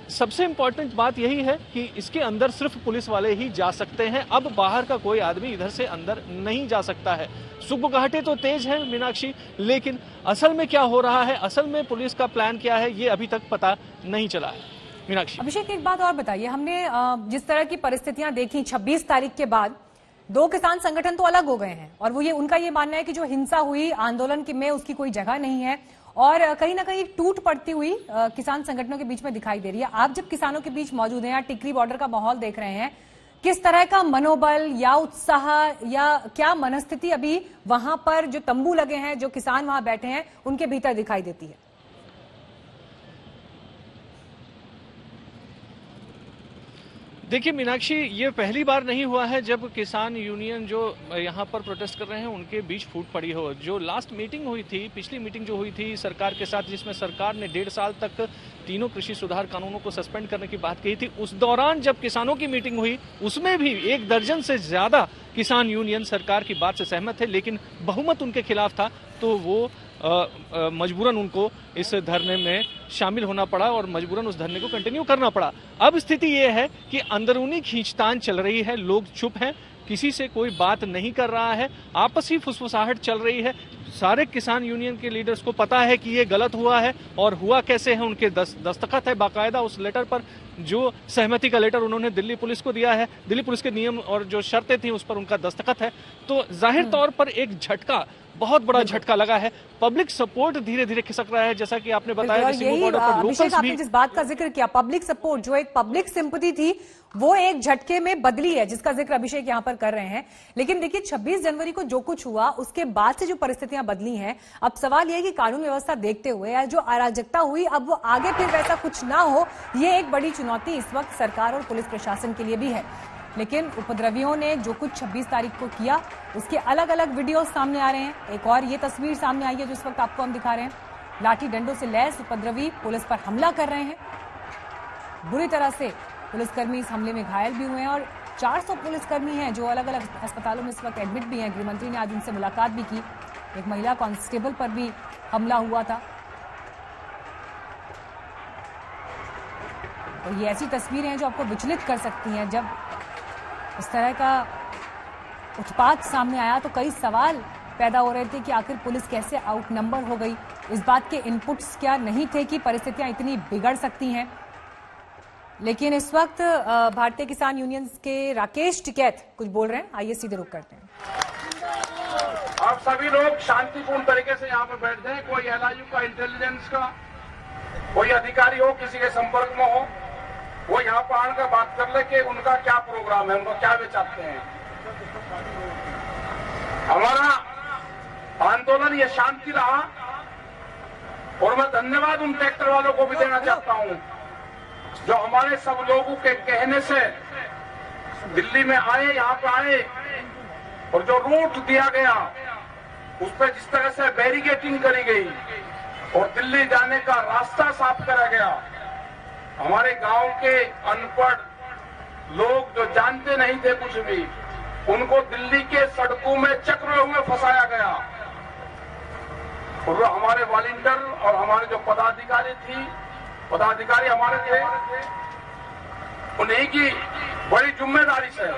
सबसे इम्पोर्टेंट बात यही है कि इसके अंदर सिर्फ पुलिस वाले ही जा सकते हैं। अब बाहर का कोई आदमी इधर से अंदर नहीं जा सकता है। सुबुगाहटें तो तेज हैं मीनाक्षी, लेकिन असल में क्या हो रहा है, असल में पुलिस का प्लान क्या है, ये अभी तक पता नहीं चला है। मीनाक्षी, अभिषेक एक बात और बताइए, हमने जिस तरह की परिस्थितियां देखी 26 तारीख के बाद, दो किसान संगठन तो अलग हो गए हैं और वो उनका ये मानना है कि जो हिंसा हुई आंदोलन में उसकी कोई जगह नहीं है और कहीं ना कहीं टूट पड़ती हुई किसान संगठनों के बीच में दिखाई दे रही है। आप जब किसानों के बीच मौजूद हैं, टिकरी बॉर्डर का माहौल देख रहे हैं, किस तरह का मनोबल या उत्साह या क्या मनस्थिति अभी वहां पर जो तंबू लगे हैं, जो किसान वहां बैठे हैं, उनके भीतर दिखाई देती है? देखिए मीनाक्षी, ये पहली बार नहीं हुआ है जब किसान यूनियन जो यहाँ पर प्रोटेस्ट कर रहे हैं उनके बीच फूट पड़ी हो। जो लास्ट मीटिंग हुई थी, पिछली मीटिंग जो हुई थी सरकार के साथ, जिसमें सरकार ने 1.5 साल तक तीनों कृषि सुधार कानूनों को सस्पेंड करने की बात कही थी, उस दौरान जब किसानों की मीटिंग हुई उसमें भी 1 दर्जन से ज्यादा किसान यूनियन सरकार की बात से सहमत थे, लेकिन बहुमत उनके खिलाफ था, तो वो मजबूरन उनको इस धरने में शामिल होना पड़ा और मजबूरन उस धरने को कंटिन्यू करना पड़ा। अब स्थिति ये है कि अंदरूनी खींचतान चल रही है, लोग चुप हैं, किसी से कोई बात नहीं कर रहा है, आपसी फुसफुसाहट चल रही है। सारे किसान यूनियन के लीडर्स को पता है कि ये गलत हुआ है और हुआ कैसे है। उनके दस्तखत है बाकायदा उस लेटर पर, जो सहमति का लेटर उन्होंने दिल्ली पुलिस को दिया है, दिल्ली पुलिस के नियम और जो शर्तें थी उस पर उनका दस्तखत है। तो जाहिर तौर पर एक झटका, बहुत बड़ा झटका लगा है। पब्लिक सपोर्ट धीरे धीरे खिसक रहा है, जैसा कि आपने बताया। आपने जिस बात का जिक्र किया, पब्लिक सपोर्ट, जो एक पब्लिक सिंपैथी थी वो एक झटके में बदली है, जिसका जिक्र अभिषेक यहाँ पर कर रहे हैं। लेकिन देखिए 26 जनवरी को जो कुछ हुआ उसके बाद से जो परिस्थितियां बदली हैं, अब सवाल यह है कि कानून व्यवस्था देखते हुए या जो अराजकता हुई अब वो आगे फिर वैसा कुछ ना हो, ये एक बड़ी चुनौती इस वक्त सरकार और पुलिस प्रशासन के लिए भी है। लेकिन उपद्रवियों ने जो कुछ 26 तारीख को किया उसके अलग अलग वीडियो सामने आ रहे हैं। एक और ये तस्वीर सामने आई है जो इस वक्त आपको हम दिखा रहे हैं। लाठी डंडों से लैस उपद्रवी पुलिस पर हमला कर रहे हैं। बुरी तरह से पुलिसकर्मी इस हमले में घायल भी हुए हैं और 400 पुलिसकर्मी हैं जो अलग अलग अस्पतालों में इस वक्त एडमिट भी हैं। गृहमंत्री ने आज उनसे मुलाकात भी की। एक महिला कांस्टेबल पर भी हमला हुआ था। और ये ऐसी तस्वीरें हैं जो आपको विचलित कर सकती हैं। जब इस तरह का उत्पात सामने आया तो कई सवाल पैदा हो रहे थे कि आखिर पुलिस कैसे आउट नंबर हो गई। इस बात के इनपुट्स क्या नहीं थे कि परिस्थितियां इतनी बिगड़ सकती हैं। लेकिन इस वक्त भारतीय किसान यूनियन के राकेश टिकैत कुछ बोल रहे हैं। आइए सीधे रुक करते हैं। आप सभी लोग शांतिपूर्ण तरीके से यहाँ पर बैठ जाएं। कोई एलआईयू का, इंटेलिजेंस का कोई अधिकारी हो, किसी के संपर्क में हो, वो यहाँ पर आकर बात कर ले कि उनका क्या प्रोग्राम है, उनको क्या वे चाहते हैं। हमारा आंदोलन ये शांति रहा और मैं धन्यवाद उन ट्रैक्टर वालों को भी देना चाहता हूँ जो हमारे सब लोगों के कहने से दिल्ली में आए, यहाँ पे आए और जो रूट दिया गया उस पर जिस तरह से बैरिकेडिंग करी गई और दिल्ली जाने का रास्ता साफ करा गया। हमारे गांव के अनपढ़ लोग जो जानते नहीं थे कुछ भी, उनको दिल्ली के सड़कों में चक्रों में फंसाया गया। और हमारे वॉलंटियर और हमारे जो पदाधिकारी हमारे थे, उन्हीं की बड़ी जिम्मेदारी से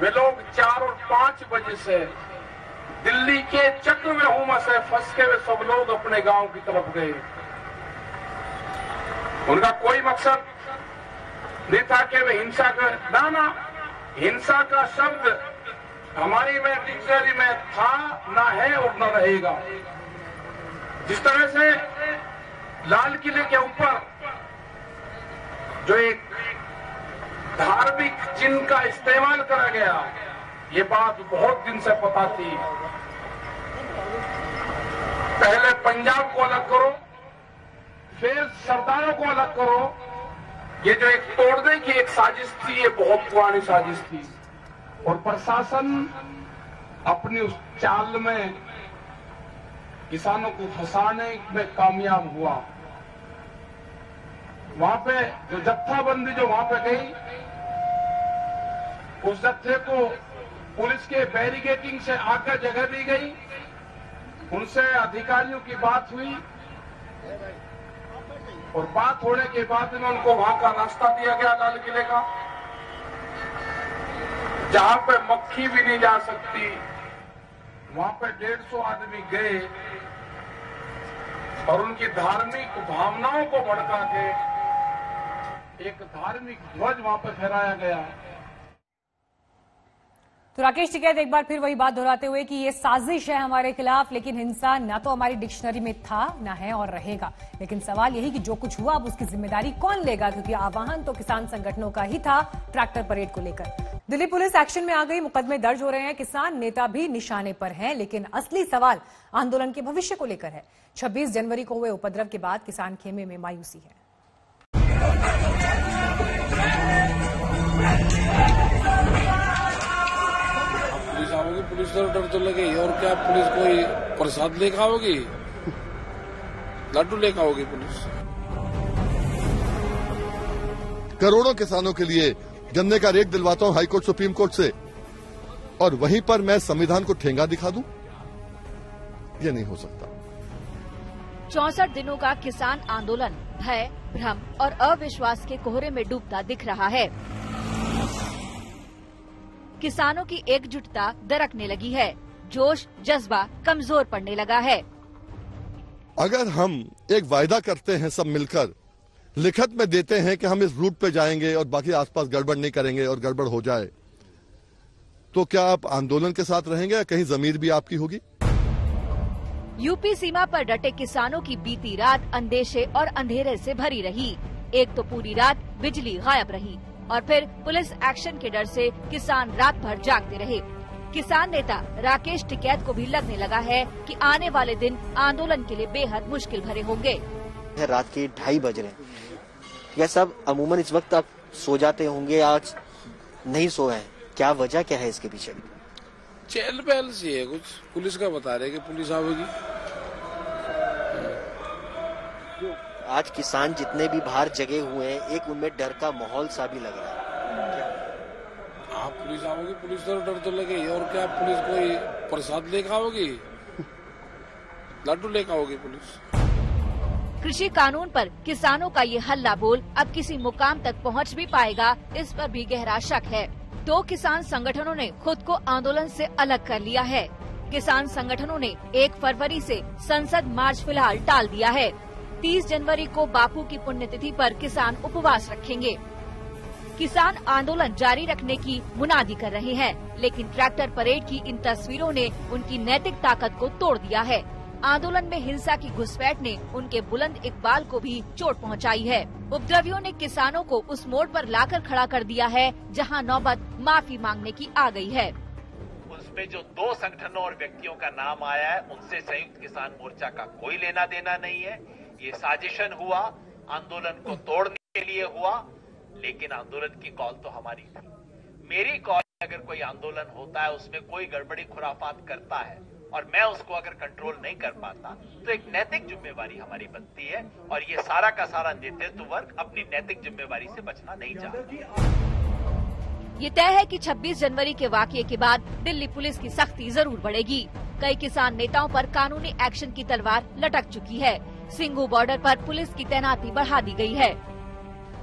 वे लोग 4 और 5 बजे से दिल्ली के चक्रव्यूह में से फंस के वे सब लोग अपने गांव की तरफ गए। उनका कोई मकसद नहीं था कि वे हिंसा कर, ना हिंसा का शब्द हमारी में डिक्शनरी में था, ना है और न रहेगा। जिस तरह से लाल किले के ऊपर जो एक धार्मिक चिन्ह का इस्तेमाल करा गया, ये बात बहुत दिन से पता थी। पहले पंजाब को अलग करो, फिर सरदारों को अलग करो। ये जो एक तोड़ने की एक साजिश थी, ये बहुत पुरानी साजिश थी और प्रशासन अपनी उस चाल में किसानों को फंसाने में कामयाब हुआ। वहां पे जो जत्थाबंदी जो वहां पे गई, उस जत्थे को पुलिस के बैरिकेडिंग से आकर जगह दी गई। उनसे अधिकारियों की बात हुई और बात होने के बाद में उनको वहां का रास्ता दिया गया लाल किले का, जहां पे मक्खी भी नहीं जा सकती। वहां पे 150 आदमी गए और उनकी धार्मिक भावनाओं को भड़का के एक धार्मिक ध्वज वहां पे फहराया गया। तो राकेश टिकैत एक बार फिर वही बात दोहराते हुए कि ये साजिश है हमारे खिलाफ, लेकिन हिंसा ना तो हमारी डिक्शनरी में था, ना है और रहेगा। लेकिन सवाल यही कि जो कुछ हुआ अब उसकी जिम्मेदारी कौन लेगा, क्योंकि आह्वान तो किसान संगठनों का ही था ट्रैक्टर परेड को लेकर। दिल्ली पुलिस एक्शन में आ गई, मुकदमे दर्ज हो रहे हैं, किसान नेता भी निशाने पर हैं, लेकिन असली सवाल आंदोलन के भविष्य को लेकर है। 26 जनवरी को हुए उपद्रव के बाद किसान खेमे में मायूसी है। पुलिस आओगी, पुलिस तो डर तो लगे, और क्या पुलिस कोई प्रसाद लेकर आओगी, लड्डू लेकर आओगी पुलिस। करोड़ों किसानों के लिए गन्ने का रेट दिलवाता हूं हाईकोर्ट सुप्रीम कोर्ट से, और वहीं पर मैं संविधान को ठेंगा दिखा दूं? ये नहीं हो सकता। 64 दिनों का किसान आंदोलन भय, भ्रम और अविश्वास के कोहरे में डूबता दिख रहा है। किसानों की एकजुटता दरकने लगी है, जोश जज्बा कमजोर पड़ने लगा है। अगर हम एक वायदा करते हैं सब मिलकर, लिखत में देते हैं कि हम इस रूट पे जाएंगे और बाकी आसपास गड़बड़ नहीं करेंगे और गड़बड़ हो जाए, तो क्या आप आंदोलन के साथ रहेंगे या कहीं जमीर भी आपकी होगी? यूपी सीमा पर डटे किसानों की बीती रात अंदेशे और अंधेरे से भरी रही। एक तो पूरी रात बिजली गायब रही और फिर पुलिस एक्शन के डर से किसान रात भर जागते रहे। किसान नेता राकेश टिकैत को भी लगने लगा है कि आने वाले दिन आंदोलन के लिए बेहद मुश्किल भरे होंगे। रात के 2:30 बज रहे हैं। यह सब अमूमन इस वक्त आप सो जाते होंगे, आज नहीं सोए हैं, क्या वजह क्या है इसके पीछे? चहल पहल सी है कुछ, पुलिस का बता रहे कि पुलिस आवेगी। आज किसान जितने भी बाहर जगे हुए हैं, एक उनमें डर का माहौल सा भी लग रहा है। हाँ, पुलिस आओगी, पुलिस तो डर तो लगेगी। और क्या पुलिस कोई प्रसाद लेकर आओगी? लड्डू लेकर आओगी पुलिस। कृषि कानून पर किसानों का ये हल्ला बोल अब किसी मुकाम तक पहुंच भी पाएगा, इस पर भी गहरा शक है। 2 किसान संगठनों ने खुद को आंदोलन से अलग कर लिया है। किसान संगठनों ने 1 फरवरी से संसद मार्च फिलहाल टाल दिया है। 30 जनवरी को बापू की पुण्यतिथि पर किसान उपवास रखेंगे। किसान आंदोलन जारी रखने की मुनादी कर रहे हैं, लेकिन ट्रैक्टर परेड की इन तस्वीरों ने उनकी नैतिक ताकत को तोड़ दिया है। आंदोलन में हिंसा की घुसपैठ ने उनके बुलंद इकबाल को भी चोट पहुंचाई है। उपद्रवियों ने किसानों को उस मोड़ पर लाकर खड़ा कर दिया है जहां नौबत माफी मांगने की आ गई है। उसमें जो 2 संगठनों और व्यक्तियों का नाम आया है, उनसे संयुक्त किसान मोर्चा का कोई लेना देना नहीं है। ये साजिशन हुआ, आंदोलन को तोड़ने के लिए हुआ, लेकिन आंदोलन की कॉल तो हमारी थी। मेरी कॉल, अगर कोई आंदोलन होता है उसमें कोई गड़बड़ी खुराफात करता है और मैं उसको अगर कंट्रोल नहीं कर पाता, तो एक नैतिक जिम्मेवारी हमारी बनती है और ये सारा का सारा नेतृत्व वर्ग अपनी नैतिक जिम्मेवारी से बचना नहीं चाहता। ये तय है कि 26 जनवरी के वाकये के बाद दिल्ली पुलिस की सख्ती जरूर बढ़ेगी। कई किसान नेताओं पर कानूनी एक्शन की तलवार लटक चुकी है। सिंघू बॉर्डर पर पुलिस की तैनाती बढ़ा दी गई है।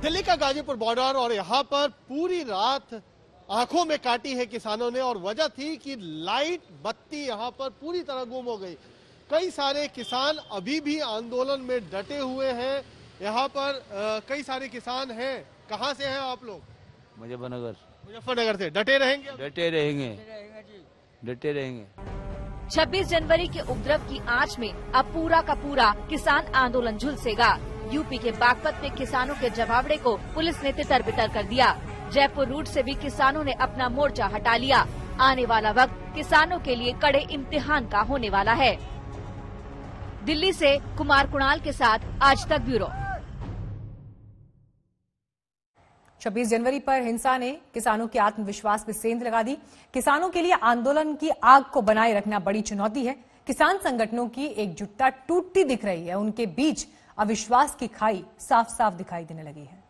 दिल्ली का गाजीपुर बॉर्डर, और यहाँ पर पूरी रात आंखों में काटी है किसानों ने, और वजह थी कि लाइट बत्ती यहाँ पर पूरी तरह गुम हो गई। कई सारे किसान अभी भी आंदोलन में डटे हुए हैं। यहाँ पर कई सारे किसान हैं। कहाँ से हैं आप लोग? मुजफ्फरनगर से। डटे रहेंगे? डटे रहेंगे, डटे रहेंगे। 26 जनवरी के उपद्रव की आंच में अब पूरा का पूरा किसान आंदोलन झुलसेगा। यूपी के बागपत में किसानों के जमावड़े को पुलिस ने तितर बितर कर दिया। जयपुर रूट से भी किसानों ने अपना मोर्चा हटा लिया। आने वाला वक्त किसानों के लिए कड़े इम्तिहान का होने वाला है। दिल्ली से कुमार कुणाल के साथ आज तक ब्यूरो। 26 जनवरी पर हिंसा ने किसानों के आत्मविश्वास में सेंध लगा दी। किसानों के लिए आंदोलन की आग को बनाए रखना बड़ी चुनौती है। किसान संगठनों की एकजुटता टूटती दिख रही है। उनके बीच अविश्वास की खाई साफ साफ दिखाई देने लगी है।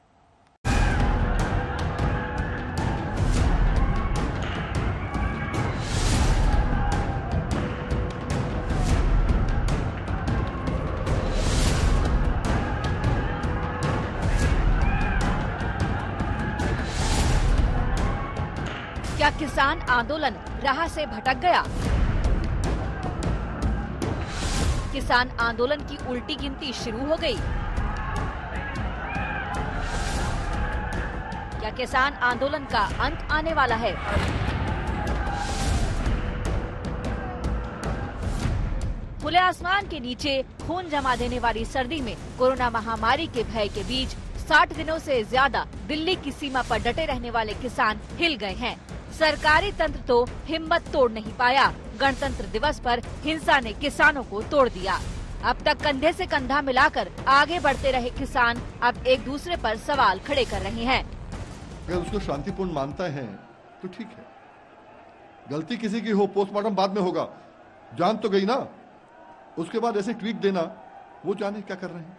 क्या किसान आंदोलन राह से भटक गया? किसान आंदोलन की उल्टी गिनती शुरू हो गई। क्या किसान आंदोलन का अंत आने वाला है? खुले आसमान के नीचे खून जमा देने वाली सर्दी में कोरोना महामारी के भय के बीच 60 दिनों से ज्यादा दिल्ली की सीमा पर डटे रहने वाले किसान हिल गए हैं। सरकारी तंत्र तो हिम्मत तोड़ नहीं पाया। गणतंत्र दिवस पर हिंसा ने किसानों को तोड़ दिया। अब तक कंधे से कंधा मिलाकर आगे बढ़ते रहे किसान अब एक दूसरे पर सवाल खड़े कर रहे हैं। अगर उसको शांतिपूर्ण मानता है तो ठीक है। गलती किसी की हो, पोस्टमार्टम बाद में होगा। जान तो गई ना। उसके बाद ऐसे ट्वीट देना, वो जाने क्या कर रहे हैं।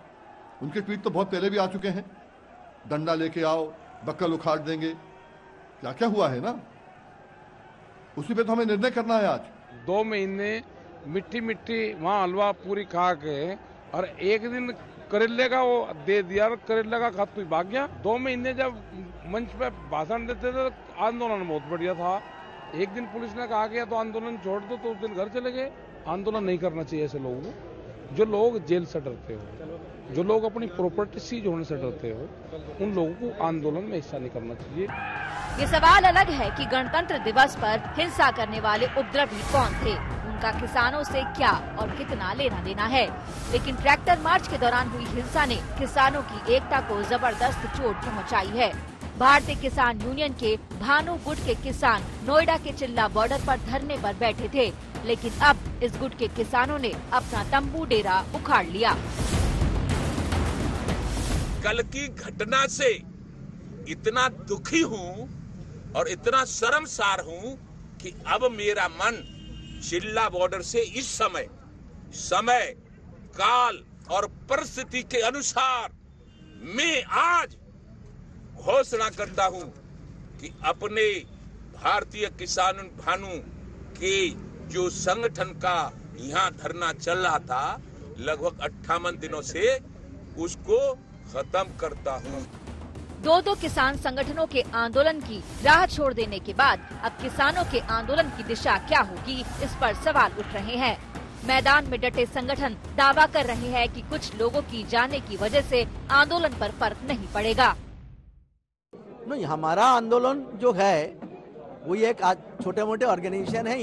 उनके ट्वीट तो बहुत पहले भी आ चुके हैं। डंडा लेके आओ, बक्कल उखाड़ देंगे, क्या क्या हुआ है ना। उसी पे तो हमें निर्णय करना है आज। 2 महीने मिट्टी मिट्टी वहाँ हलवा पूरी खा के और एक दिन करेले का वो दे दिया और करेले का खा कोई भाग गया। 2 महीने जब मंच पे भाषण देते थे तो आंदोलन बहुत बढ़िया था। एक दिन पुलिस ने कहा गया तो आंदोलन छोड़ दो, तो उस दिन घर चले गए। आंदोलन नहीं करना चाहिए ऐसे लोगों को। जो लोग जेल से डरते हो, जो लोग अपनी प्रॉपर्टी सीज होने से डरते हो, उन लोगों को आंदोलन में हिस्सा नहीं करना चाहिए। ये सवाल अलग है कि गणतंत्र दिवस पर हिंसा करने वाले उपद्रवी कौन थे, उनका किसानों से क्या और कितना लेना देना है। लेकिन ट्रैक्टर मार्च के दौरान हुई हिंसा ने किसानों की एकता को जबरदस्त चोट पहुंचाई है। भारतीय किसान यूनियन के भानु गुट के किसान नोएडा के चिल्ला बॉर्डर पर धरने पर बैठे थे, लेकिन अब इस गुट के किसानों ने अपना तंबू डेरा उखाड़ लिया। कल की घटना से इतना दुखी हूँ और इतना शर्मसार हूं कि अब मेरा मन चिल्ला बॉर्डर से इस समय काल और परिस्थिति के अनुसार मैं आज घोषणा करता हूं कि अपने भारतीय किसान भानु के जो संगठन का यहाँ धरना चल रहा था लगभग 58 दिनों से उसको खत्म करता हूं। दो किसान संगठनों के आंदोलन की राह छोड़ देने के बाद अब किसानों के आंदोलन की दिशा क्या होगी, इस पर सवाल उठ रहे हैं। मैदान में डटे संगठन दावा कर रहे हैं कि कुछ लोगों की जाने की वजह से आंदोलन पर फर्क नहीं पड़ेगा। नहीं, हमारा आंदोलन जो है वो एक छोटे मोटे ऑर्गेनाइजेशन है,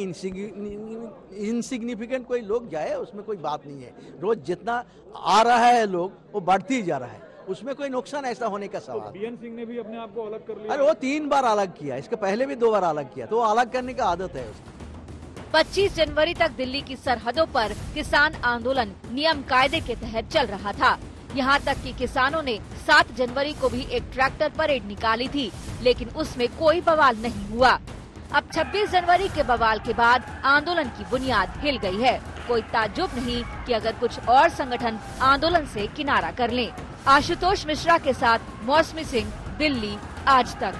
इनसिग्निफिकेंट कोई लोग जाए उसमें कोई बात नहीं है। रोज जितना आ रहा है लोग वो बढ़ती जा रहा है, उसमें कोई नुकसान ऐसा होने का सवाल। बीएन सिंह ने भी अपने आप को अलग कर लिया। अरे वो 3 बार अलग किया, इसके पहले भी 2 बार अलग किया, तो वो अलग करने का आदत है उसकी। 25 जनवरी तक दिल्ली की सरहदों पर किसान आंदोलन नियम कायदे के तहत चल रहा था। यहाँ तक कि किसानों ने 7 जनवरी को भी एक ट्रैक्टर परेड निकाली थी, लेकिन उसमें कोई बवाल नहीं हुआ। अब 26 जनवरी के बवाल के बाद आंदोलन की बुनियाद हिल गई है। कोई ताज्जुब नहीं कि अगर कुछ और संगठन आंदोलन से किनारा कर लें। आशुतोष मिश्रा के साथ मौसमी सिंह, दिल्ली, आज तक।